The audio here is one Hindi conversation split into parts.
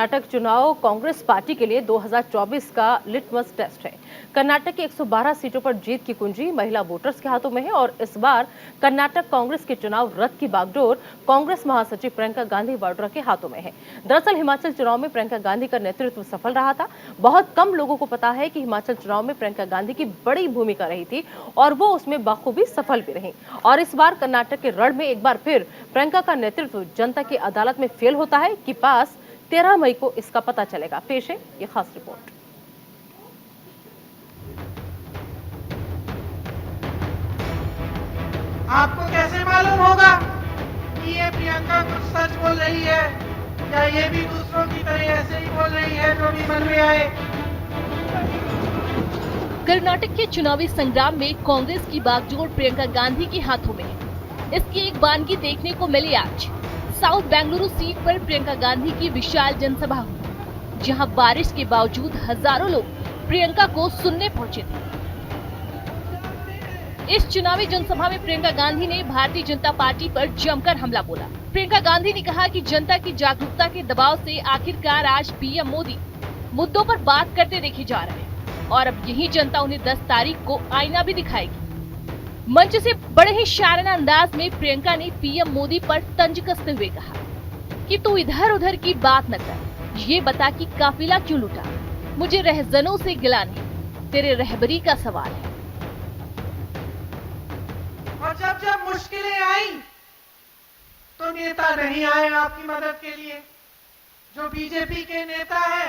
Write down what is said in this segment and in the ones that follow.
कर्नाटक चुनाव कांग्रेस पार्टी के लिए 2024 का लिटमस टेस्ट है। कर्नाटक की 112 सीटों पर जीत की कुंजी महिला वोटर्स के हाथों में है और इस बार कर्नाटक कांग्रेस के चुनाव रथ की बागडोर कांग्रेस महासचिव प्रियंका गांधी वाड्रा के हाथों में है। दरअसल हिमाचल चुनाव में प्रियंका गांधी का नेतृत्व सफल रहा था। बहुत कम लोगों को पता है कि हिमाचल चुनाव में प्रियंका गांधी की बड़ी भूमिका रही थी और वो उसमें बखूबी सफल भी रही। और इस बार कर्नाटक के रण में एक बार फिर प्रियंका का नेतृत्व जनता की अदालत में फेल होता है कि पास 13 मई को इसका पता चलेगा। पेश है ये खास रिपोर्ट। आपको कैसे मालूम होगा कि ये प्रियंका कुछ सच बोल रही है या ये भी दूसरों की तरह ऐसे ही बोल रही है जो भी मन में आए। कर्नाटक के चुनावी संग्राम में कांग्रेस की बागडोर प्रियंका गांधी के हाथों में है। इसकी एक वानगी देखने को मिली आज। साउथ बेंगलुरु सीट पर प्रियंका गांधी की विशाल जनसभा हुई, जहां बारिश के बावजूद हजारों लोग प्रियंका को सुनने पहुंचे थे। इस चुनावी जनसभा में प्रियंका गांधी ने भारतीय जनता पार्टी पर जमकर हमला बोला। प्रियंका गांधी ने कहा कि जनता की जागरूकता के दबाव से आखिरकार आज पीएम मोदी मुद्दों पर बात करते देखे जा रहे हैं और अब यही जनता उन्हें 10 तारीख को आईना भी दिखाएगी। मंच से बड़े ही शाराना अंदाज में प्रियंका ने पीएम मोदी पर तंज कसते हुए कहा कि तू इधर उधर की बात न कर, ये बता कि काफिला क्यों लूटा। मुझे रहजनों से गिला नहीं, तेरे रहबरी का सवाल है। और जब जब मुश्किलें आई तो नेता नहीं आए आपकी मदद के लिए। जो बीजेपी के नेता है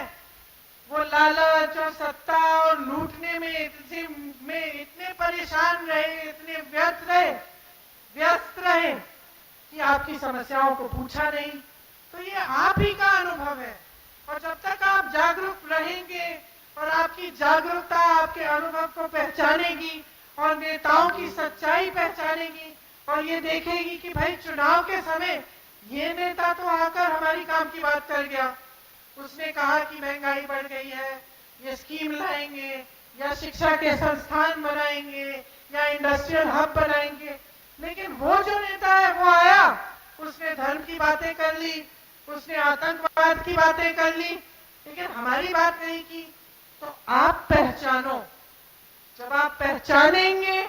वो लालच और सत्ता और लूटने में इतने परेशान रहे, इतने व्यस्त रहे कि आपकी समस्याओं को पूछा नहीं। तो ये आप ही का अनुभव है और जब तक आप जागरूक रहेंगे और आपकी जागरूकता आपके अनुभव को पहचानेगी और नेताओं की सच्चाई पहचानेगी और ये देखेगी कि भाई चुनाव के समय ये नेता तो आकर हमारी काम की बात कर गया, उसने कहा कि महंगाई बढ़ गई है, ये स्कीम लाएंगे या शिक्षा के संस्थान बनाएंगे या इंडस्ट्रियल हब बनाएंगे, लेकिन वो जो नेता है वो आया, उसने धर्म की बातें कर ली, उसने आतंकवाद की बातें कर ली, लेकिन हमारी बात नहीं की। तो आप पहचानो, जब आप पहचानेंगे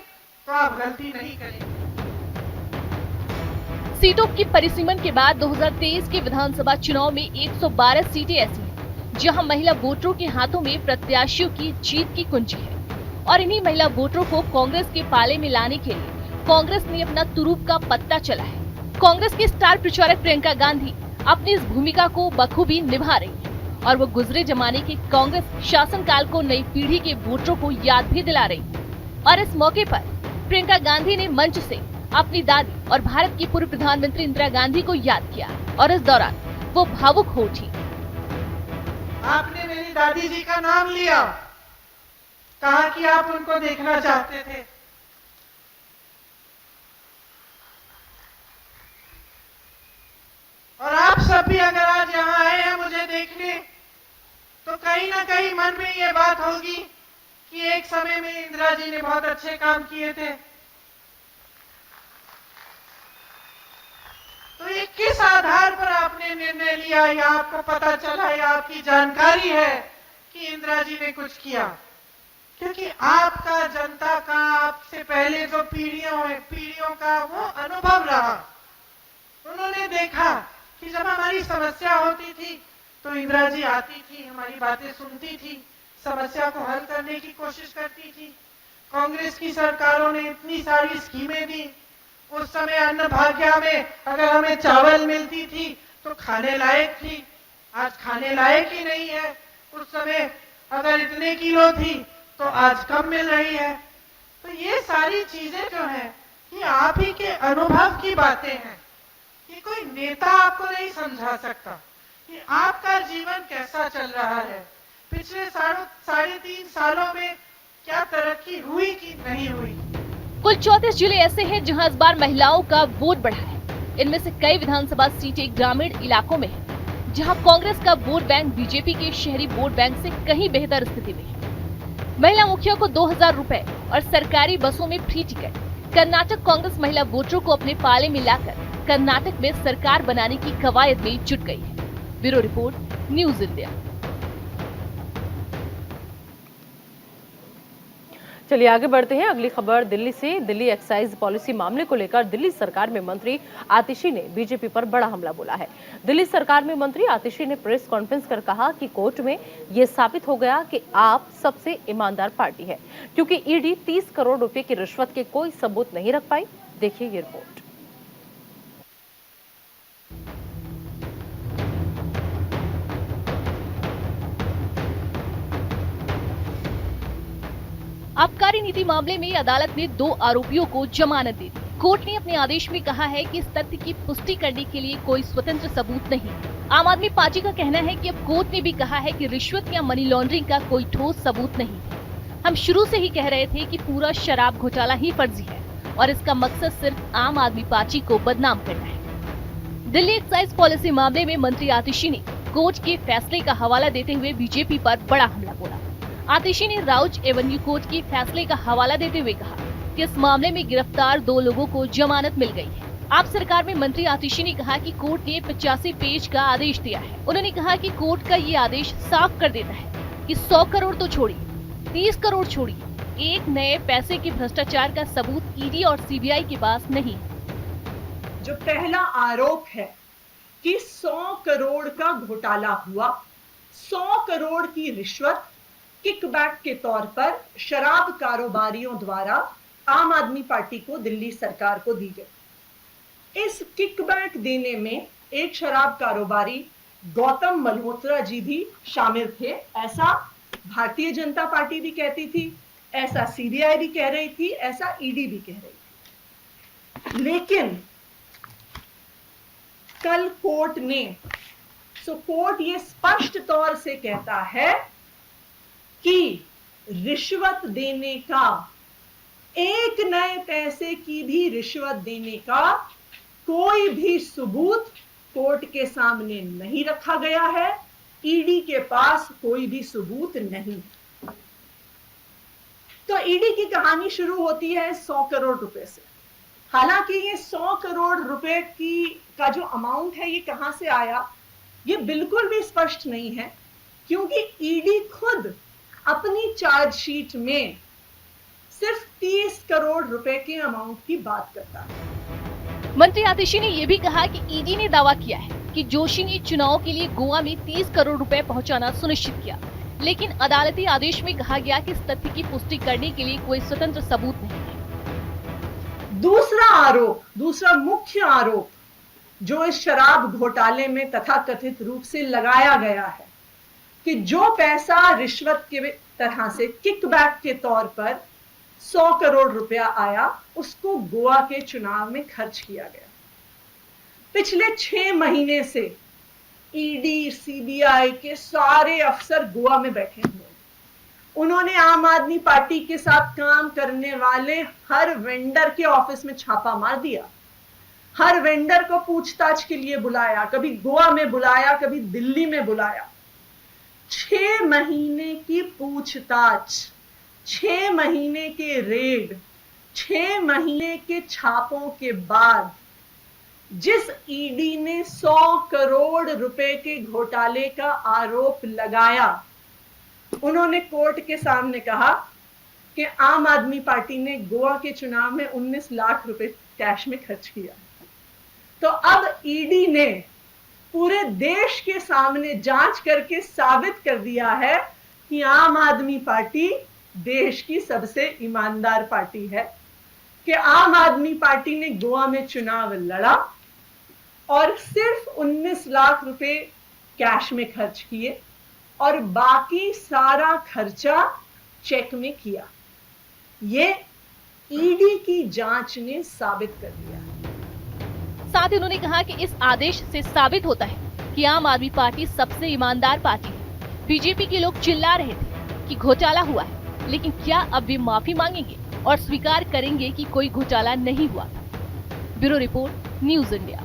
तो आप गलती नहीं करेंगे। सीटों की परिसीमन के बाद 2023 के विधानसभा चुनाव में 112 सीटें ऐसी हैं जहां महिला वोटरों के हाथों में प्रत्याशियों की जीत की कुंजी है और इन्हीं महिला वोटरों को कांग्रेस के पाले में लाने के लिए कांग्रेस ने अपना तुरूप का पत्ता चला है। कांग्रेस की स्टार प्रचारक प्रियंका गांधी अपनी इस भूमिका को बखूबी निभा रही है और वो गुजरे जमाने के कांग्रेस शासनकाल को नई पीढ़ी के वोटरों को याद भी दिला रही है। और इस मौके पर प्रियंका गांधी ने मंच से अपनी दादी और भारत की पूर्व प्रधानमंत्री इंदिरा गांधी को याद किया और इस दौरान वो भावुक हो उठी। आपने मेरी दादी जी का नाम लिया, कहा कि आप उनको देखना चाहते थे। और आप सब भी अगर आज यहाँ आए हैं मुझे देखने, तो कहीं ना कहीं मन में ये बात होगी कि एक समय में इंदिरा जी ने बहुत अच्छे काम किए थे। तो ये किस आधार पर आपने निर्णय लिया या आपको पता चला या आपकी जानकारी है कि इंदिरा जी ने कुछ किया? क्योंकि आपका जनता का आपसे पहले जो पीढ़ियों का वो अनुभव रहा। उन्होंने देखा कि जब हमारी समस्या होती थी तो इंदिरा जी आती थी, हमारी बातें सुनती थी, समस्या को हल करने की कोशिश करती थी। कांग्रेस की सरकारों ने इतनी सारी स्कीमें दी। उस समय अन्न भाग्य में अगर हमें चावल मिलती थी तो खाने लायक थी, आज खाने लायक ही नहीं है। उस समय अगर इतने किलो थी तो आज कम मिल रही है। तो ये सारी चीजें जो है ये आप ही के अनुभव की बातें हैं। ये कोई नेता आपको नहीं समझा सकता कि आपका जीवन कैसा चल रहा है, पिछले 3.5 सालों में क्या तरक्की हुई कि नहीं हुई। कुल 34 जिले ऐसे हैं जहां इस बार महिलाओं का वोट बढ़ा है। इनमें से कई विधानसभा सीटें ग्रामीण इलाकों में हैं, जहां कांग्रेस का वोट बैंक बीजेपी के शहरी वोट बैंक से कहीं बेहतर स्थिति में है। महिला मुखिया को 2000 रुपए और सरकारी बसों में फ्री टिकट। कर्नाटक कांग्रेस महिला वोटरों को अपने पाले में लाकर कर्नाटक में सरकार बनाने की कवायद में जुट गई है। Bureau report. News India. चलिए आगे बढ़ते हैं। अगली खबर दिल्ली से। दिल्ली एक्साइज पॉलिसी मामले को लेकर दिल्ली सरकार में मंत्री आतिशी ने बीजेपी पर बड़ा हमला बोला है। दिल्ली सरकार में मंत्री आतिशी ने प्रेस कॉन्फ्रेंस कर कहा कि कोर्ट में यह साबित हो गया कि आप सबसे ईमानदार पार्टी है, क्योंकि ईडी 30 करोड़ रुपए की रिश्वत के कोई सबूत नहीं रख पाई। देखिए ये रिपोर्ट। आबकारी नीति मामले में अदालत ने 2 आरोपियों को जमानत दे दी। कोर्ट ने अपने आदेश में कहा है कि इस तथ्य की पुष्टि करने के लिए कोई स्वतंत्र सबूत नहीं। आम आदमी पार्टी का कहना है कि अब कोर्ट ने भी कहा है कि रिश्वत या मनी लॉन्ड्रिंग का कोई ठोस सबूत नहीं। हम शुरू से ही कह रहे थे कि पूरा शराब घोटाला ही फर्जी है और इसका मकसद सिर्फ आम आदमी पार्टी को बदनाम करना है। दिल्ली एक्साइज पॉलिसी मामले में मंत्री आतिशी ने कोर्ट के फैसले का हवाला देते हुए बीजेपी पर बड़ा हमला बोला। आतिशी ने राउज एवेन्यू कोर्ट के फैसले का हवाला देते हुए कहा कि इस मामले में गिरफ्तार 2 लोगों को जमानत मिल गई है। आप सरकार में मंत्री आतिशी ने कहा कि कोर्ट ने 85 पेज का आदेश दिया है। उन्होंने कहा कि कोर्ट का ये आदेश साफ कर देता है कि 100 करोड़ तो छोड़िए, 30 करोड़ छोड़िए, एक नए पैसे के भ्रष्टाचार का सबूत ईडी और सीबीआई के पास नहीं है। जो पहला आरोप है कि 100 करोड़ का घोटाला हुआ, 100 करोड़ की रिश्वत किकबैक के तौर पर शराब कारोबारियों द्वारा आम आदमी पार्टी को, दिल्ली सरकार को दी गई। इस किकबैक देने में एक शराब कारोबारी गौतम मल्होत्रा जी भी शामिल थे, ऐसा भारतीय जनता पार्टी भी कहती थी, ऐसा सीबीआई भी कह रही थी, ऐसा ईडी भी कह रही थी। लेकिन कल कोर्ट ये स्पष्ट तौर से कहता है कि रिश्वत देने का, एक नए पैसे की भी रिश्वत देने का कोई भी सबूत कोर्ट के सामने नहीं रखा गया है। ईडी के पास कोई भी सबूत नहीं। तो ईडी की कहानी शुरू होती है 100 करोड़ रुपए से। हालांकि ये 100 करोड़ रुपए का जो अमाउंट है ये कहां से आया, ये बिल्कुल भी स्पष्ट नहीं है, क्योंकि ईडी खुद अपनी चार्जशीट में सिर्फ 30 करोड़ रुपए के अमाउंट की बात करता है। मंत्री आतिशी ने यह भी कहा कि ईडी ने दावा किया है कि जोशी ने चुनाव के लिए गोवा में 30 करोड़ रुपए पहुंचाना सुनिश्चित किया, लेकिन अदालती आदेश में कहा गया कि इस तथ्य की पुष्टि करने के लिए कोई स्वतंत्र सबूत नहीं है। दूसरा मुख्य आरोप जो इस शराब घोटाले में तथाकथित रूप से लगाया गया है कि जो पैसा रिश्वत के तरह से किकबैक के तौर पर 100 करोड़ रुपया आया, उसको गोवा के चुनाव में खर्च किया गया। पिछले 6 महीने से ईडी, सीबीआई के सारे अफसर गोवा में बैठे हुए। उन्होंने आम आदमी पार्टी के साथ काम करने वाले हर वेंडर के ऑफिस में छापा मार दिया, हर वेंडर को पूछताछ के लिए बुलाया, कभी गोवा में बुलाया, कभी दिल्ली में बुलाया। 6 महीने की पूछताछ, 6 महीने के रेड, 6 महीने के छापों के बाद जिस ईडी ने 100 करोड़ रुपए के घोटाले का आरोप लगाया, उन्होंने कोर्ट के सामने कहा कि आम आदमी पार्टी ने गोवा के चुनाव में 19 लाख रुपए कैश में खर्च किया। तो अब ईडी ने पूरे देश के सामने जांच करके साबित कर दिया है कि आम आदमी पार्टी देश की सबसे ईमानदार पार्टी है, कि आम आदमी पार्टी ने गोवा में चुनाव लड़ा और सिर्फ 19 लाख रुपए कैश में खर्च किए और बाकी सारा खर्चा चेक में किया। ये ईडी की जांच ने साबित कर दिया। साथ ही उन्होंने कहा कि इस आदेश से साबित होता है कि आम आदमी पार्टी सबसे ईमानदार पार्टी है। बीजेपी के लोग चिल्ला रहे थे कि घोटाला हुआ है, लेकिन क्या अब वे माफी मांगेंगे और स्वीकार करेंगे कि कोई घोटाला नहीं हुआ? Bureau report, news India.